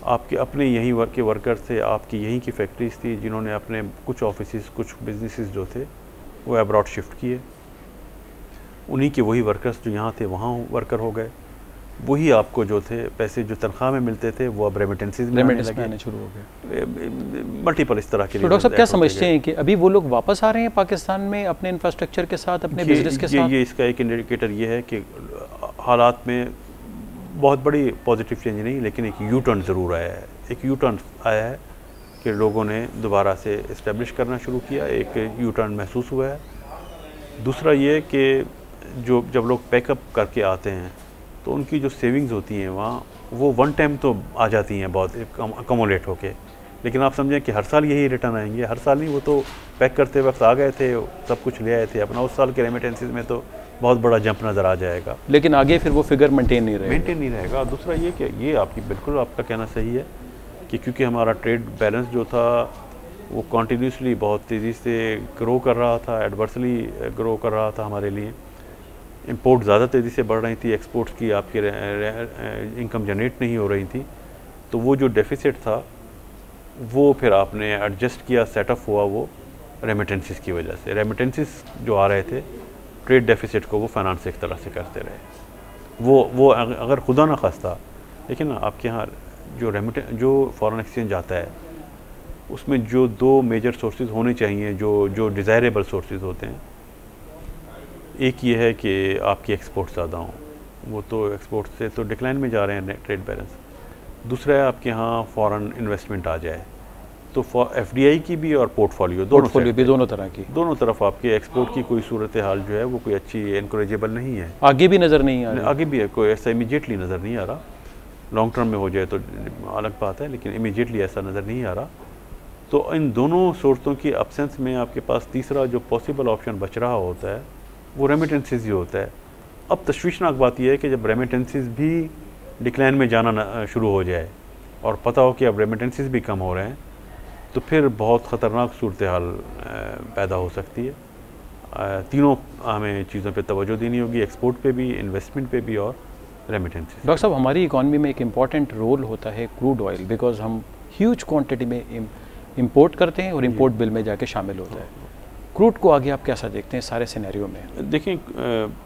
आपके अपने यहीं के वर्कर्स थे, आपकी यहीं की फैक्ट्रीज थी जिन्होंने अपने कुछ ऑफिसेस, कुछ बिजनेसेस जो थे वो अब्रॉड शिफ्ट किए, उन्हीं के वही वर्कर्स जो यहाँ थे वहाँ वर्कर हो गए, वही आपको जो थे पैसे जो तनख्वाह में मिलते थे वो अब रेमिटेंसेस में आने शुरू हो गए, मल्टीपल इस तरह के। तो डॉक्टर साहब क्या समझते हैं कि अभी वो लोग वापस आ रहे हैं पाकिस्तान में अपने इंफ्रास्ट्रक्चर के साथ, अपने बिजनेस के साथ? ये इसका एक इंडिकेटर ये है कि हालात में बहुत बड़ी पॉजिटिव चेंज नहीं, लेकिन एक यू टर्न ज़रूर आया है। एक यू टर्न आया है कि लोगों ने दोबारा से इस्टेब्लिश करना शुरू किया, एक यू टर्न महसूस हुआ है। दूसरा ये कि जब लोग पैकअप करके आते हैं तो उनकी जो सेविंग्स होती हैं वहाँ, वो वन टाइम तो आ जाती हैं बहुत अकोमोडेट होके, लेकिन आप समझें कि हर साल यही रिटर्न आएंगे? हर साल नहीं, वो तो पैक करते वक्त आ गए थे, सब कुछ ले आए थे अपना, उस साल के रेमिटेंसेस में तो बहुत बड़ा जंप नज़र आ जाएगा, लेकिन आगे फिर वो फिगर मेंटेन नहीं रहेगा। दूसरा ये कि ये आपकी बिल्कुल आपका कहना सही है कि क्योंकि हमारा ट्रेड बैलेंस जो था वो कॉन्टीन्यूसली बहुत तेज़ी से ग्रो कर रहा था, एडवर्सली ग्रो कर रहा था हमारे लिए। इंपोर्ट ज़्यादा तेज़ी से बढ़ रही थी, एक्सपोर्ट्स की आपकी इनकम जनरेट नहीं हो रही थी, तो वो जो डेफिसिट था वो फिर आपने एडजस्ट किया, सेटअप हुआ वो रेमिटेंसेस की वजह से। रेमिटेंसेस जो आ रहे थे ट्रेड डेफिसिट को वो फाइनेंस एक तरह से करते रहे। वो अगर खुदा ना खास्ता, लेकिन आपके यहाँ जो फॉरेन एक्सचेंज आता है उसमें जो 2 मेजर सोर्सेज होने चाहिए, जो डिज़ायरेबल सोर्सेज होते हैं, एक ये है कि आपकी एक्सपोर्ट ज़्यादा हों, वो तो एक्सपोर्ट से तो डिक्लाइन में जा रहे हैं ट्रेड बैलेंस। दूसरा है आपके यहाँ फॉरेन इन्वेस्टमेंट आ जाए, तो FDI की भी और पोर्टफोलियो दोनों तरह की, दोनों तरफ आपके एक्सपोर्ट की कोई सूरत हाल जो है वो कोई अच्छी इनकरेजेबल नहीं है। आगे भी नज़र नहीं आ रहा, आगे भी है कोई ऐसा इमीडिएटली नज़र नहीं आ रहा। लॉन्ग टर्म में हो जाए तो अलग बात है, लेकिन इमीडिएटली ऐसा नज़र नहीं आ रहा। तो इन दोनों सोर्सों की एब्सेंस में आपके पास तीसरा जो पॉसिबल ऑप्शन बच रहा होता है वो रेमिटेंसेस ही होता है। अब तशवीशनाक बात यह है कि जब रेमिटेंसेस भी डिक्लाइन में जाना शुरू हो जाए और पता हो कि अब रेमिटेंसेस भी कम हो रहे हैं, तो फिर बहुत ख़तरनाक सूरत हाल पैदा हो सकती है। तीनों हमें चीज़ों पे तवज्जो देनी होगी, एक्सपोर्ट पे भी, इन्वेस्टमेंट पे भी और रेमिटेंसेस। डॉक्टर साहब, हमारी इकॉनमी में एक इम्पॉर्टेंट रोल होता है क्रूड ऑयल, बिकॉज हम ह्यूज क्वांटिटी में इंपोर्ट करते हैं और इंपोर्ट बिल में जाके शामिल होता है। क्रूड को आगे आप कैसा देखते हैं सारे सिनेरियो में? देखिए,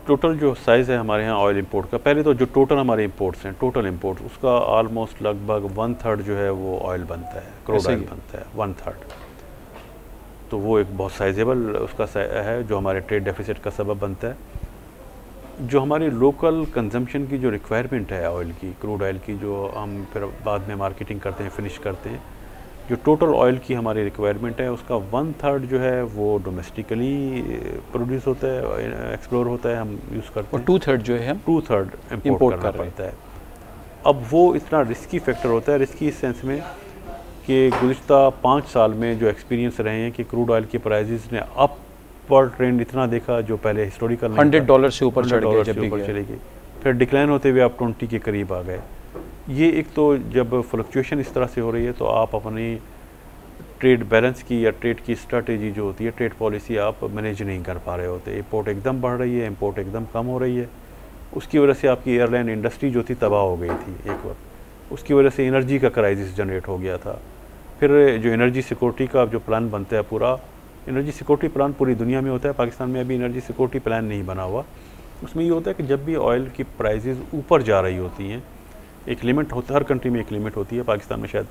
टोटल जो साइज़ है हमारे यहाँ ऑयल इंपोर्ट का, पहले तो जो टोटल हमारे इंपोर्ट्स हैं, टोटल इंपोर्ट, उसका ऑलमोस्ट लगभग 1/3 जो है वो ऑयल बनता है, क्रूड ऑयल बनता है 1/3। तो वो एक बहुत साइजेबल उसका है जो हमारे ट्रेड डेफिसिट का सबब बनता है। जो हमारी लोकल कंजम्पशन की जो रिक्वायरमेंट है ऑयल की, क्रूड ऑयल की, जो हम फिर बाद में मार्केटिंग करते हैं, फिनिश करते हैं, जो टोटल ऑयल की हमारी रिक्वायरमेंट है उसका 1/3 जो है वो डोमेस्टिकली प्रोड्यूस होता है, एक्सप्लोर होता है, हम यूज़ करते हैं, और 2/3 जो है हम 2/3 इम्पोर्ट करना पड़ता है। अब वो इतना रिस्की फैक्टर होता है, रिस्की इस सेंस में कि गुज़िश्ता 5 साल में जो एक्सपीरियंस रहे हैं कि क्रूड ऑयल की प्राइजेस ने अपवर्ड ट्रेंड इतना देखा जो पहले हिस्टोरिकल $100 से ऊपर चढ़ गए, चली गई, फिर डिक्लाइन होते हुए आप 20 के करीब आ गए। ये एक तो जब फ्लक्चुएशन इस तरह से हो रही है तो आप अपनी ट्रेड बैलेंस की या ट्रेड की स्ट्रेटेजी जो होती है, ट्रेड पॉलिसी आप मैनेज नहीं कर पा रहे होते। इंपोर्ट एकदम बढ़ रही है, इंपोर्ट एकदम कम हो रही है, उसकी वजह से आपकी एयरलाइन इंडस्ट्री जो थी तबाह हो गई थी एक वक्त, उसकी वजह से एनर्जी का क्राइसिस जनरेट हो गया था। फिर जो एनर्जी सिक्योरिटी का जो प्लान बनता है, पूरा एनर्जी सिक्योरिटी प्लान पूरी दुनिया में होता है, पाकिस्तान में अभी एनर्जी सिक्योरिटी प्लान नहीं बना हुआ। उसमें ये होता है कि जब भी ऑयल की प्राइजेज़ ऊपर जा रही होती हैं, एक लिमिट होता है, हर कंट्री में एक लिमिट होती है, पाकिस्तान में शायद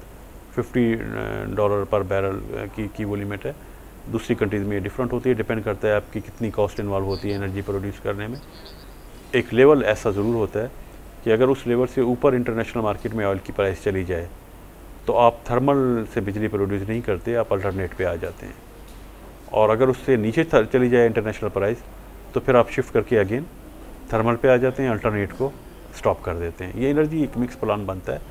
$50 पर बैरल की वो लिमिट है, दूसरी कंट्रीज़ में डिफरेंट होती है, डिपेंड करता है आपकी कितनी कॉस्ट इन्वॉल्व होती है एनर्जी प्रोड्यूस करने में। एक लेवल ऐसा ज़रूर होता है कि अगर उस लेवल से ऊपर इंटरनेशनल मार्केट में ऑयल की प्राइस चली जाए तो आप थर्मल से बिजली प्रोड्यूस नहीं करते, आप अल्टरनेट पे आ जाते हैं। और अगर उससे नीचे चली जाए इंटरनेशनल प्राइस तो फिर आप शिफ्ट करके अगेन थर्मल पे आ जाते हैं, अल्टरनेट को स्टॉप कर देते हैं। ये एनर्जी एक मिक्स प्लान बनता है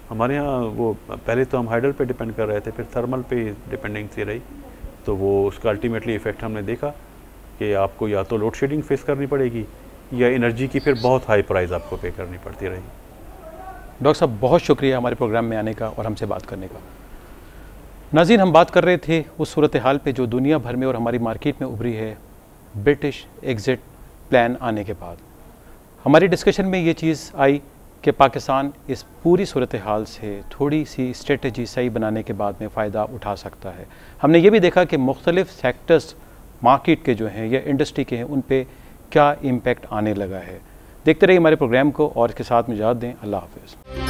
हमारे यहाँ। वो पहले तो हम हाइडल पे डिपेंड कर रहे थे, फिर थर्मल पे डिपेंडेंसी रही, तो वो उसका अल्टीमेटली इफेक्ट हमने देखा कि आपको या तो लोड शेडिंग फेस करनी पड़ेगी या एनर्जी की फिर बहुत हाई प्राइस आपको पे करनी पड़ती रही। डॉक्टर साहब बहुत शुक्रिया हमारे प्रोग्राम में आने का और हमसे बात करने का। नाज़रीन, हम बात कर रहे थे उस सूरत हाल पे जो दुनिया भर में और हमारी मार्केट में उभरी है ब्रिटिश एग्ज़िट प्लान आने के बाद। हमारी डिस्कशन में ये चीज़ आई कि पाकिस्तान इस पूरी सूरत हाल से थोड़ी सी स्ट्रेटजी सही बनाने के बाद में फ़ायदा उठा सकता है। हमने ये भी देखा कि मुख्तलिफ़ सेक्टर्स मार्केट के जो हैं या इंडस्ट्री के हैं उन पे क्या इम्पेक्ट आने लगा है। देखते रहिए हमारे प्रोग्राम को और इसके साथ में इजाज़त दें। अल्लाह हाफ़िज़।